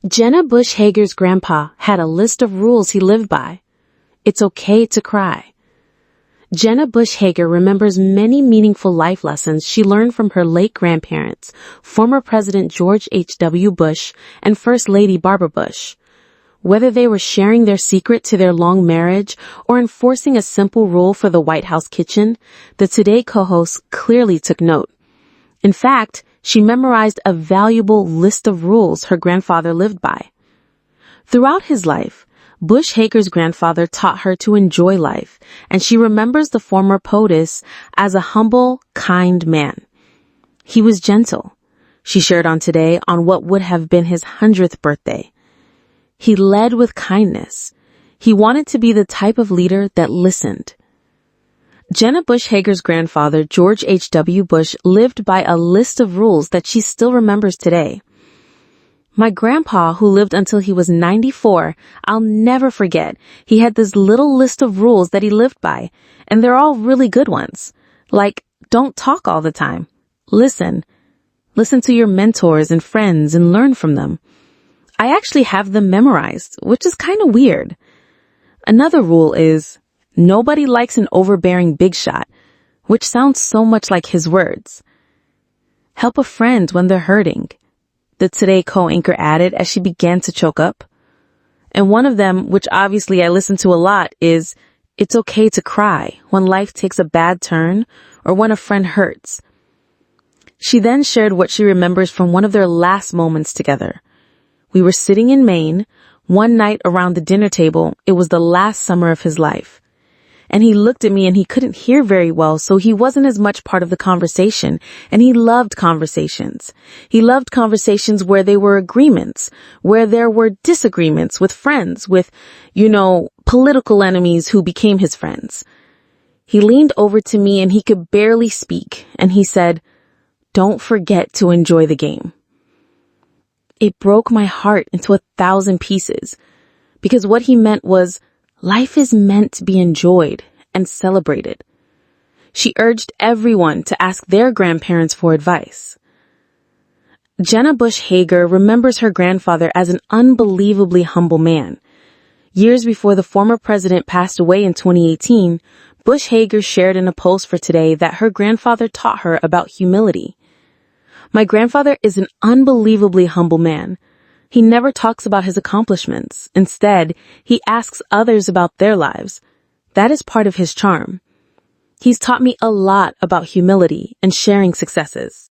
Jenna Bush Hager's grandpa had a list of rules he lived by. It's okay to cry. Jenna Bush Hager remembers many meaningful life lessons she learned from her late grandparents, former President George H.W. Bush and First Lady Barbara Bush. Whether they were sharing their secret to their long marriage or enforcing a simple rule for the White House kitchen, the Today co-host clearly took note. In fact, she memorized a valuable list of rules her grandfather lived by. Throughout his life, Bush Hager's grandfather taught her to enjoy life, and she remembers the former POTUS as a humble, kind man. He was gentle, she shared on Today on what would have been his 100th birthday. He led with kindness. He wanted to be the type of leader that listened. Jenna Bush Hager's grandfather, George H.W. Bush, lived by a list of rules that she still remembers today. My grandpa, who lived until he was 94, I'll never forget. He had this little list of rules that he lived by, and they're all really good ones. Like, don't talk all the time. Listen. Listen to your mentors and friends and learn from them. I actually have them memorized, which is kind of weird. Another rule is, nobody likes an overbearing big shot, which sounds so much like his words. Help a friend when they're hurting, the Today co-anchor added as she began to choke up. And one of them, which obviously I listen to a lot, is, it's okay to cry when life takes a bad turn or when a friend hurts. She then shared what she remembers from one of their last moments together. We were sitting in Maine, one night around the dinner table. It was the last summer of his life. And he looked at me and he couldn't hear very well, so he wasn't as much part of the conversation. And he loved conversations. He loved conversations where there were agreements, where there were disagreements with friends, with, political enemies who became his friends. He leaned over to me and he could barely speak. And he said, "Don't forget to enjoy the game." It broke my heart into 1,000 pieces, because what he meant was, life is meant to be enjoyed and celebrated. She urged everyone to ask their grandparents for advice. Jenna Bush Hager remembers her grandfather as an unbelievably humble man. Years before the former president passed away in 2018, Bush Hager shared in a post for Today that her grandfather taught her about humility. My grandfather is an unbelievably humble man. He never talks about his accomplishments. Instead, he asks others about their lives. That is part of his charm. He's taught me a lot about humility and sharing successes.